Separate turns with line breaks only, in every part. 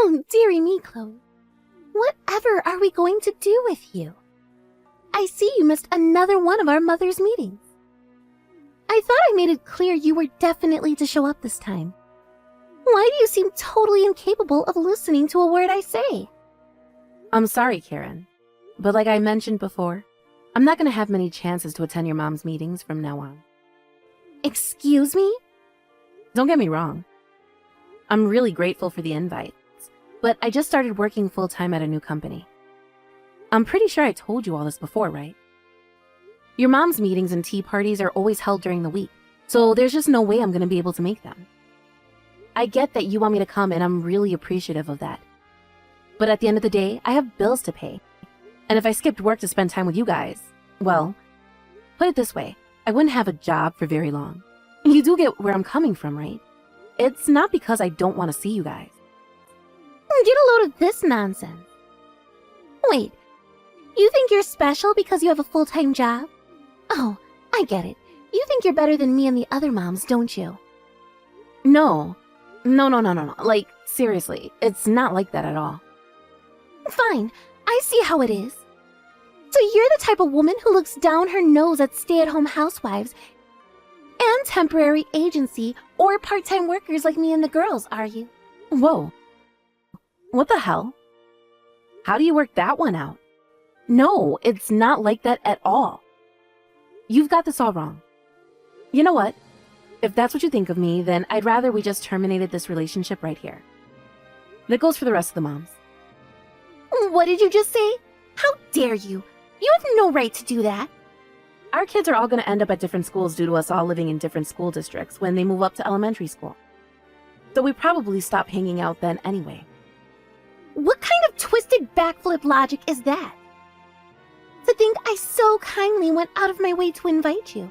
Oh, dearie me, Chloe. Whatever are we going to do with you? I see you missed another one of our mother's meetings. I thought I made it clear you were definitely to show up this time. Why do you seem totally incapable of listening to a word I say?
I'm sorry, Karen, but like I mentioned before, I'm not going to have many chances to attend your mom's meetings from now on.
Excuse me?
Don't get me wrong. I'm really grateful for the invites, but I just started working full-time at a new company. I'm pretty sure I told you all this before, right? Your mom's meetings and tea parties are always held during the week, so there's just no way I'm going to be able to make them. I get that you want me to come, and I'm really appreciative of that. But at the end of the day, I have bills to pay. And if I skipped work to spend time with you guys, well, put it this way, I wouldn't have a job for very long. You do get where I'm coming from, right? It's not because I don't want to see you guys.
Get a load of this nonsense. Wait, you think you're special because you have a full-time job? Oh, I get it. You think you're better than me and the other moms, don't you?
No. No. Like, seriously, it's not like that at all.
Fine, I see how it is. So you're the type of woman who looks down her nose at stay-at-home housewives and temporary agency or part-time workers like me and the girls, are you?
Whoa. What the hell? How do you work that one out? No, it's not like that at all. You've got this all wrong. You know what? If that's what you think of me, then I'd rather we just terminated this relationship right here. That goes for the rest of the moms.
What did you just say? How dare you? You have no right to do that.
Our kids are all going to end up at different schools due to us all living in different school districts when they move up to elementary school. So we probably stop hanging out then anyway.
What kind of twisted backflip logic is that? To think I so kindly went out of my way to invite you.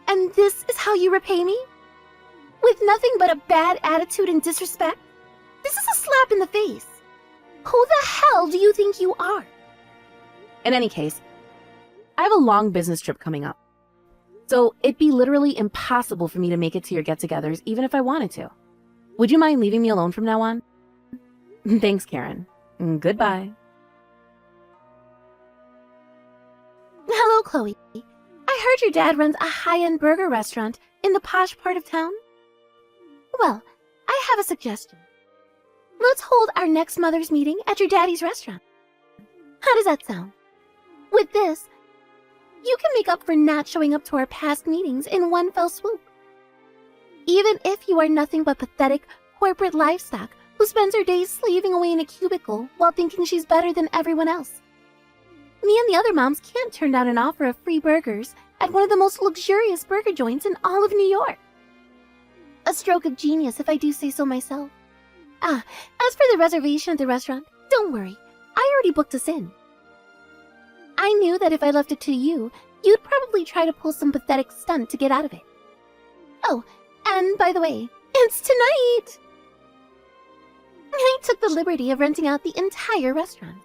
And this is how you repay me? With nothing but a bad attitude and disrespect? This is a slap in the face. Who the hell do you think you are?
In any case, I have a long business trip coming up. So it'd be literally impossible for me to make it to your get-togethers even if I wanted to. Would you mind leaving me alone from now on? Thanks, Karen. Goodbye.
Hello, Chloe. I heard your dad runs a high-end burger restaurant in the posh part of town. Well, I have a suggestion. Let's hold our next mother's meeting at your daddy's restaurant. How does that sound? With this, you can make up for not showing up to our past meetings in one fell swoop. Even if you are nothing but pathetic corporate livestock who spends her days slaving away in a cubicle while thinking she's better than everyone else. Me and the other moms can't turn down an offer of free burgers at one of the most luxurious burger joints in all of New York. A stroke of genius, if I do say so myself. As for the reservation at the restaurant, don't worry. I already booked us in. I knew that if I left it to you, you'd probably try to pull some pathetic stunt to get out of it. Oh, and by the way, it's tonight! I took the liberty of renting out the entire restaurant.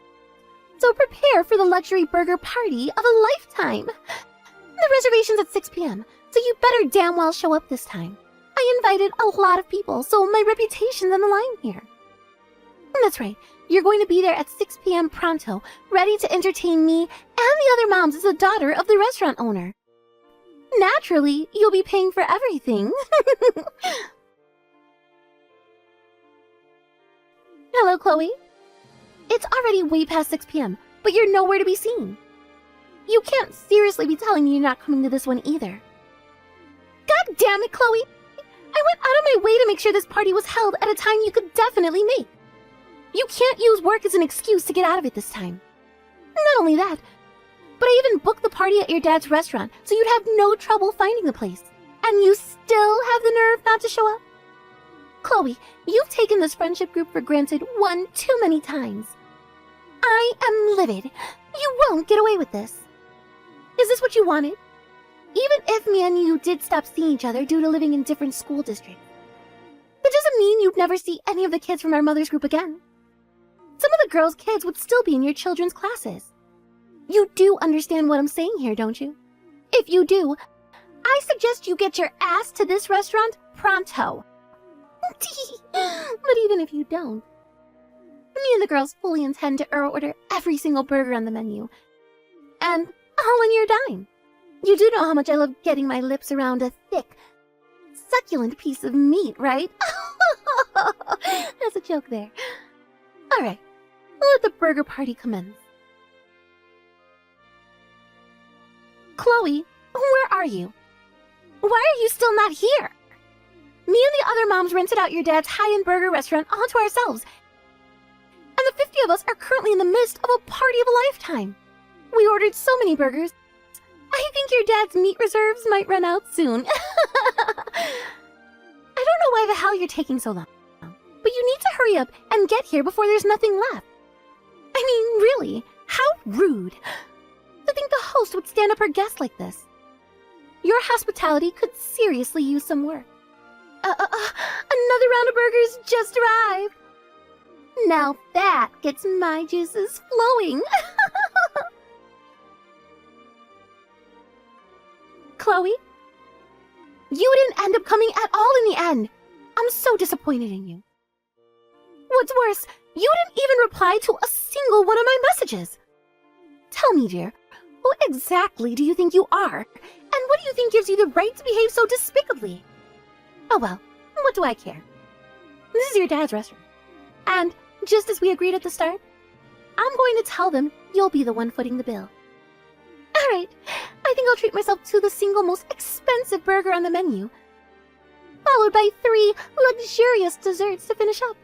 So prepare for the luxury burger party of a lifetime. The reservation's at 6 p.m., so you better damn well show up this time. I invited a lot of people, so my reputation's on the line here. That's right, you're going to be there at 6 p.m. pronto, ready to entertain me and the other moms as the daughter of the restaurant owner. Naturally, you'll be paying for everything. Hello, Chloe. It's already way past 6 p.m., but you're nowhere to be seen. You can't seriously be telling me you're not coming to this one either. God damn it, Chloe! I went out of my way to make sure this party was held at a time you could definitely make. You can't use work as an excuse to get out of it this time. Not only that, but I even booked the party at your dad's restaurant so you'd have no trouble finding the place. And you still have the nerve not to show up? Chloe, you've taken this friendship group for granted one too many times. I am livid. You won't get away with this. Is this what you wanted? Even if me and you did stop seeing each other due to living in different school districts, that doesn't mean you'd never see any of the kids from our mother's group again. Some of the girls' kids would still be in your children's classes. You do understand what I'm saying here, don't you? If you do, I suggest you get your ass to this restaurant pronto. But even if you don't, Me and the girls fully intend to order every single burger on the menu. And all on your dime. You do know how much I love getting my lips around a thick, succulent piece of meat, right? There's a joke there. Alright, let the burger party commence. Chloe, where are you? Why are you still not here? Me and the other moms rented out your dad's high-end burger restaurant all to ourselves. And the 50 of us are currently in the midst of a party of a lifetime. We ordered so many burgers. I think your dad's meat reserves might run out soon. I don't know why the hell you're taking so long, but you need to hurry up and get here before there's nothing left. I mean, really, how rude. To think the host would stand up her guests like this. Your hospitality could seriously use some work. Another round of burgers just arrived. Now that gets my juices flowing. Chloe, you didn't end up coming at all in the end. I'm so disappointed in you. What's worse, you didn't even reply to a single one of my messages. Tell me, dear, who exactly do you think you are? And what do you think gives you the right to behave so despicably? Oh well, what do I care? This is your dad's restaurant. And just as we agreed at the start, I'm going to tell them you'll be the one footing the bill. Alright, I think I'll treat myself to the single most expensive burger on the menu, followed by 3 luxurious desserts to finish up.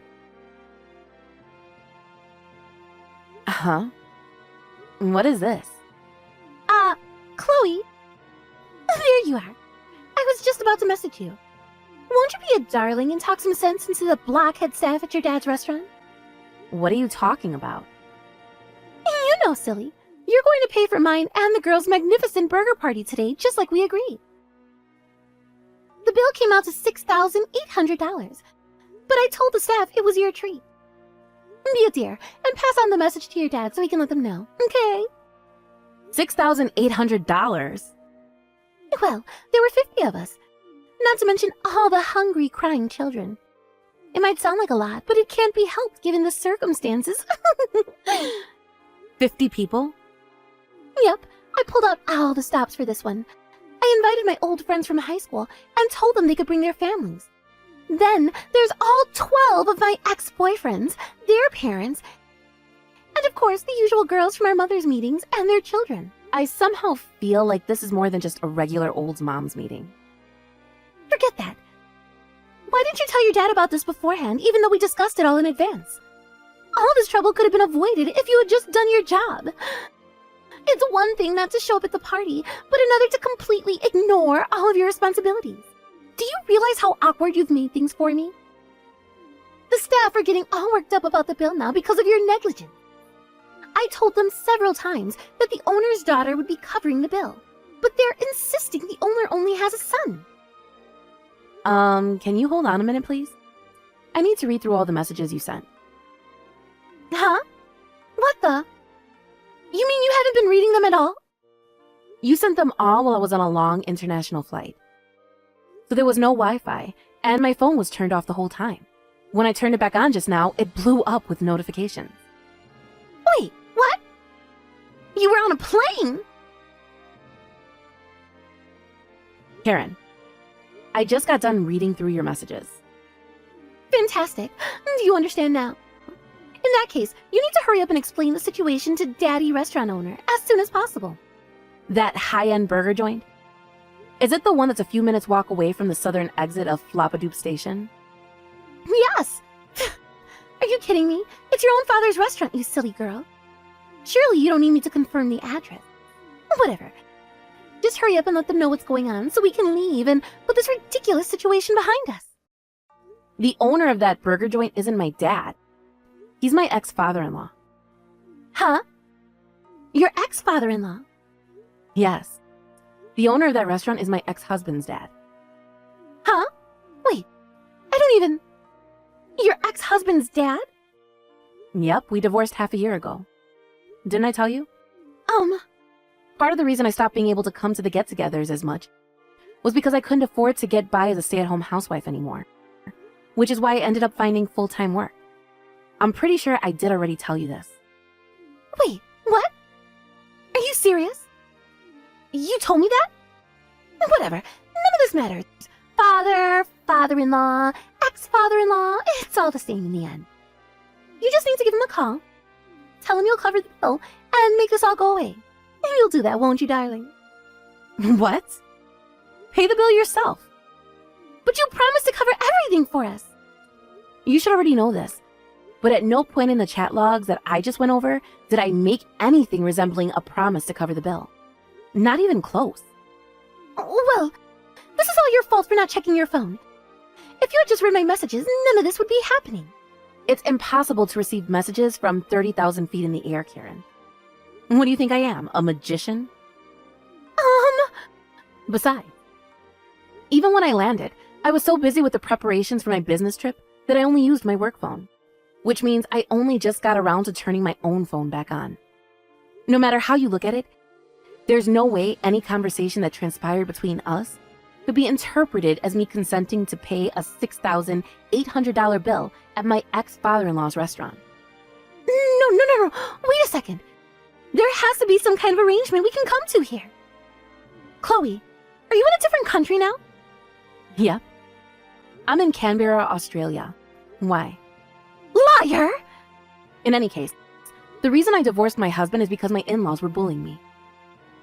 Huh? What is this?
Chloe, there you are. I was just about to message you. Won't you be a darling and talk some sense into the blockhead staff at your dad's restaurant?
What are you talking about?
You know, silly. You're going to pay for mine and the girls' magnificent burger party today, just like we agreed. The bill came out to $6,800, but I told the staff it was your treat. Be a dear and pass on the message to your dad so he can let them know, okay?
$6,800?
Well, there were 50 of us, not to mention all the hungry, crying children. It might sound like a lot, but it can't be helped given the circumstances.
50 people?
Yep, I pulled out all the stops for this one. I invited my old friends from high school and told them they could bring their families. Then there's all 12 of my ex-boyfriends, their parents, and of course the usual girls from our mother's meetings and their children.
I somehow feel like this is more than just a regular old mom's meeting.
Forget that. Why didn't you tell your dad about this beforehand, even though we discussed it all in advance? All this trouble could have been avoided if you had just done your job. It's one thing not to show up at the party, but another to completely ignore all of your responsibilities. Do you realize how awkward you've made things for me? The staff are getting all worked up about the bill now because of your negligence. I told them several times that the owner's daughter would be covering the bill, but they're insisting the owner only has a son.
Can you hold on a minute, please? I need to read through all the messages you sent.
Huh? What the? You mean you haven't been reading them at all?
You sent them all while I was on a long international flight. So there was no Wi-Fi, and my phone was turned off the whole time. When I turned it back on just now, it blew up with notifications.
Wait, what? You were on a plane?
Karen, I just got done reading through your messages.
Fantastic. Do you understand now? In that case, you need to hurry up and explain the situation to Daddy restaurant owner as soon as possible.
That high-end burger joint? Is it the one that's a few minutes walk away from the southern exit of Flopadoop Station?
Yes! Are you kidding me? It's your own father's restaurant, you silly girl. Surely you don't need me to confirm the address. Whatever. Just hurry up and let them know what's going on so we can leave and put this ridiculous situation behind us.
The owner of that burger joint isn't my dad. He's my ex-father-in-law.
Huh? Your ex-father-in-law?
Yes. The owner of that restaurant is my ex-husband's dad.
Huh? Wait, I don't even... Your ex-husband's dad?
Yep, we divorced half a year ago. Didn't I tell you?
Part
Part of the reason I stopped being able to come to the get-togethers as much was because I couldn't afford to get by as a stay-at-home housewife anymore, which is why I ended up finding full-time work. I'm pretty sure I did already tell you this.
Wait, what? Are you serious? You told me that? Whatever, none of this matters. Father, father-in-law, ex-father-in-law, it's all the same in the end. You just need to give him a call, tell him you'll cover the bill, and make this all go away. And you'll do that, won't you, darling?
What? Pay the bill yourself.
But you promised to cover everything for us.
You should already know this, but at no point in the chat logs that I just went over did I make anything resembling a promise to cover the bill. Not even close.
Well, this is all your fault for not checking your phone. If you had just read my messages, none of this would be happening.
It's impossible to receive messages from 30,000 feet in the air, Karen. What do you think I am, a magician? Besides, even when I landed, I was so busy with the preparations for my business trip that I only used my work phone, which means I only just got around to turning my own phone back on. No matter how you look at it, there's no way any conversation that transpired between us could be interpreted as me consenting to pay a $6,800 bill at my ex-father-in-law's restaurant.
No. Wait a second. There has to be some kind of arrangement we can come to here. Chloe, are you in a different country now?
Yep. I'm in Canberra, Australia. Why?
Liar!
In any case, the reason I divorced my husband is because my in-laws were bullying me.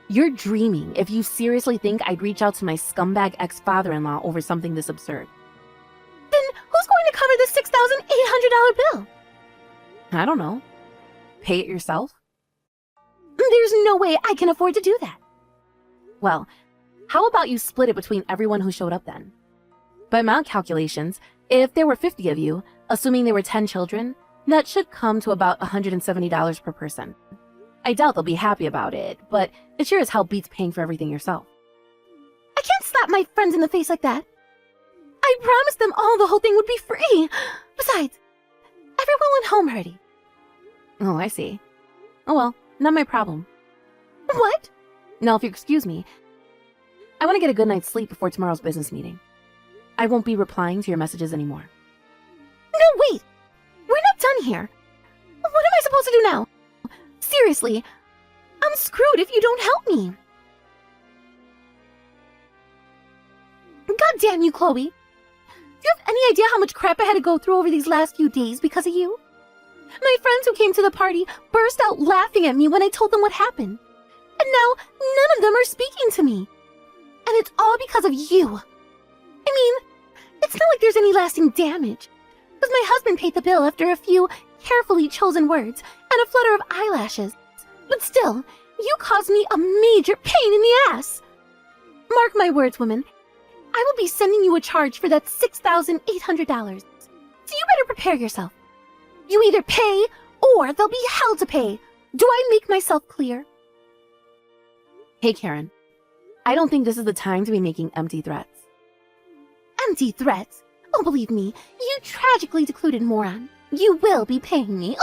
You're dreaming if you seriously think I'd reach out to my scumbag ex-father-in-law over something this absurd.
Then who's going to cover the $6,800 bill?
I don't know. Pay it yourself?
There's no way I can afford to do that.
Well, how about you split it between everyone who showed up then? By my calculations, if there were 50 of you, assuming there were 10 children, that should come to about $170 per person. I doubt they'll be happy about it, but it sure as hell beats paying for everything yourself.
I can't slap my friends in the face like that. I promised them all the whole thing would be free. Besides, everyone went home already.
Oh, I see. Oh well, not my problem.
What?
Now, if you excuse me, I want to get a good night's sleep before tomorrow's business meeting. I won't be replying to your messages anymore.
No, wait! We're not done here. What am I supposed to do now? Seriously, I'm screwed if you don't help me. God damn you, Chloe. Do you have any idea how much crap I had to go through over these last few days because of you? My friends who came to the party burst out laughing at me when I told them what happened. And now none of them are speaking to me. And it's all because of you. I mean, it's not like there's any lasting damage. Because my husband paid the bill after a few carefully chosen words and a flutter of eyelashes. But still, you caused me a major pain in the ass. Mark my words, woman. I will be sending you a charge for that $6,800. So you better prepare yourself. You either pay or there'll be hell to pay. Do I make myself clear?
Hey, Karen. I don't think this is the time to be making empty threats.
Empty threats? Oh, believe me, you tragically deluded moron. You will be paying me.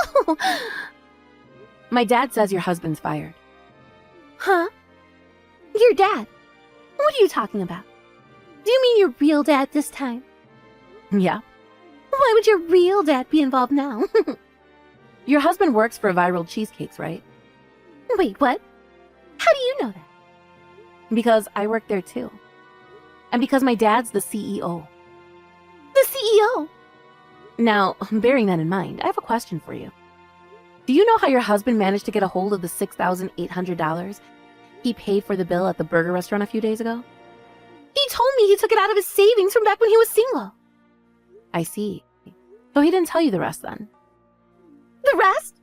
My dad says your husband's fired.
Huh? Your dad? What are you talking about? Do you mean your real dad this time?
Yeah.
Why would your real dad be involved now?
Your husband works for Viral Cheesecakes, right?
Wait, what? How do you know that?
Because I work there too. And because my dad's the CEO.
The CEO?
Now, bearing that in mind, I have a question for you. Do you know how your husband managed to get a hold of the $6,800 he paid for the bill at the burger restaurant a few days ago?
He told me he took it out of his savings from back when he was single.
I see. So he didn't tell you the rest then?
The rest?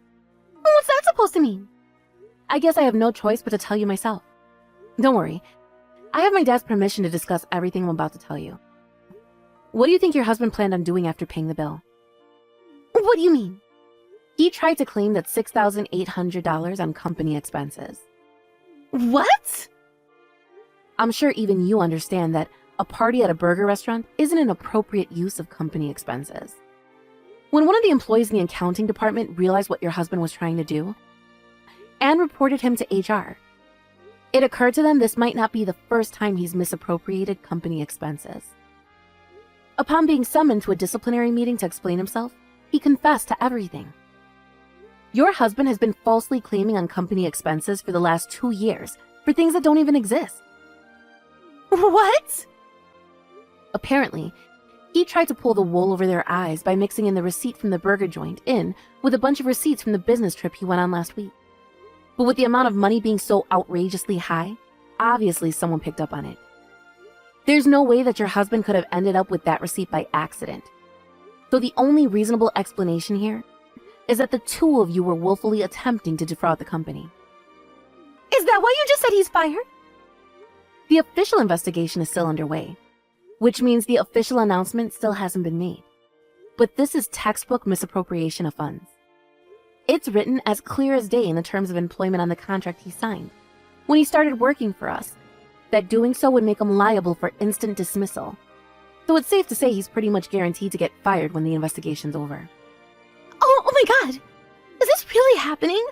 What's that supposed to mean?
I guess I have no choice but to tell you myself. Don't worry. I have my dad's permission to discuss everything I'm about to tell you. What do you think your husband planned on doing after paying the bill?
What do you mean?
He tried to claim that $6,800 on company expenses.
What?
I'm sure even you understand that a party at a burger restaurant isn't an appropriate use of company expenses. When one of the employees in the accounting department realized what your husband was trying to do and reported him to HR, it occurred to them this might not be the first time he's misappropriated company expenses. Upon being summoned to a disciplinary meeting to explain himself, he confessed to everything. Your husband has been falsely claiming on company expenses for the last 2 years for things that don't even exist.
What?
Apparently, he tried to pull the wool over their eyes by mixing in the receipt from the burger joint in with a bunch of receipts from the business trip he went on last week. But with the amount of money being so outrageously high, obviously someone picked up on it. There's no way that your husband could have ended up with that receipt by accident. So the only reasonable explanation here is that the two of you were willfully attempting to defraud the company.
Is that why you just said he's fired?
The official investigation is still underway, which means the official announcement still hasn't been made. But this is textbook misappropriation of funds. It's written as clear as day in the terms of employment on the contract he signed when he started working for us, that doing so would make him liable for instant dismissal. So it's safe to say he's pretty much guaranteed to get fired when the investigation's over.
Oh my god! Is this really happening?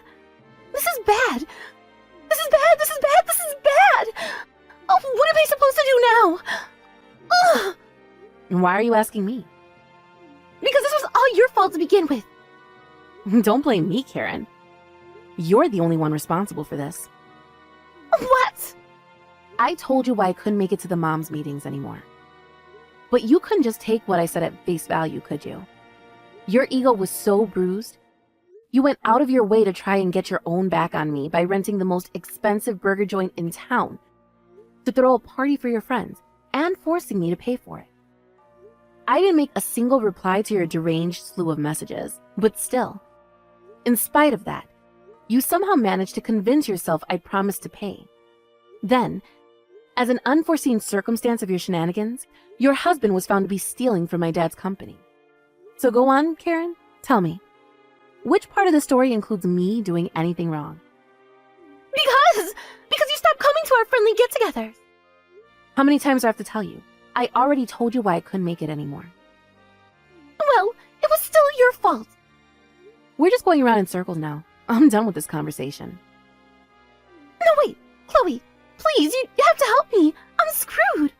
This is bad! This is bad! This is bad! This is bad! Oh, what am I supposed to do now? Ugh!
And why are you asking me?
Because this was all your fault to begin with.
Don't blame me, Karen. You're the only one responsible for this.
What?
I told you why I couldn't make it to the moms' meetings anymore. But you couldn't just take what I said at face value, could you? Your ego was so bruised, you went out of your way to try and get your own back on me by renting the most expensive burger joint in town to throw a party for your friends and forcing me to pay for it. I didn't make a single reply to your deranged slew of messages, but still, in spite of that, you somehow managed to convince yourself I promised to pay. Then, as an unforeseen circumstance of your shenanigans, your husband was found to be stealing from my dad's company. So go on, Karen, tell me, which part of the story includes me doing anything wrong?
Because you stopped coming to our friendly get-togethers.
How many times do I have to tell you? I already told you why I couldn't make it anymore.
Well, it was still your fault.
We're just going around in circles now. I'm done with this conversation.
No, wait, Chloe, please, you have to help me. I'm screwed.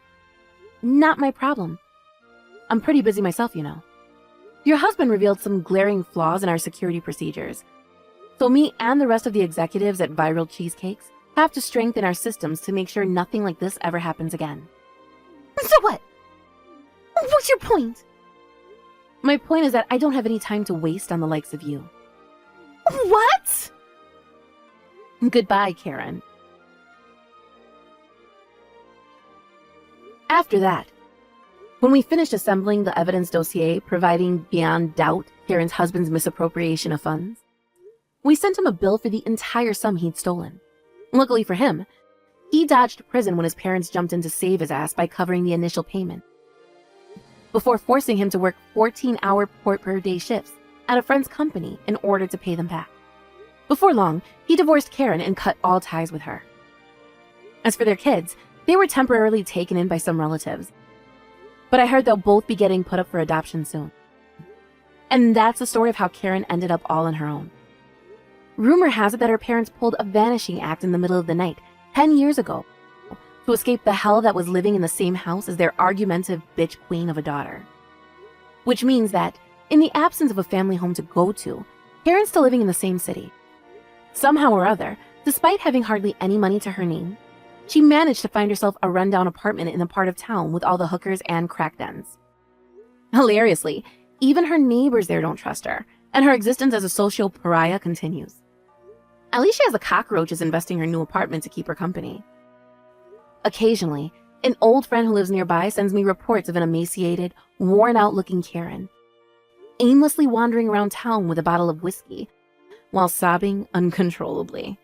Not my problem. I'm pretty busy myself, you know. Your husband revealed some glaring flaws in our security procedures. So me and the rest of the executives at Viral Cheesecakes have to strengthen our systems to make sure nothing like this ever happens again.
So what? What's your point?
My point is that I don't have any time to waste on the likes of you.
What?
Goodbye, Karen. After that, when we finished assembling the evidence dossier providing beyond doubt Karen's husband's misappropriation of funds, we sent him a bill for the entire sum he'd stolen. Luckily for him, he dodged prison when his parents jumped in to save his ass by covering the initial payment, before forcing him to work 14-hour per-day shifts at a friend's company in order to pay them back. Before long, he divorced Karen and cut all ties with her. As for their kids, they were temporarily taken in by some relatives, but I heard they'll both be getting put up for adoption soon. And that's the story of how Karen ended up all on her own. Rumor has it that her parents pulled a vanishing act in the middle of the night 10 years ago to escape the hell that was living in the same house as their argumentative bitch queen of a daughter. Which means that, in the absence of a family home to go to, Karen's still living in the same city. Somehow or other, despite having hardly any money to her name, she managed to find herself a rundown apartment in a part of town with all the hookers and crack dens. Hilariously, even her neighbors there don't trust her, and her existence as a social pariah continues. At least she has the cockroaches investing her new apartment to keep her company. Occasionally, an old friend who lives nearby sends me reports of an emaciated, worn-out-looking Karen, aimlessly wandering around town with a bottle of whiskey, while sobbing uncontrollably.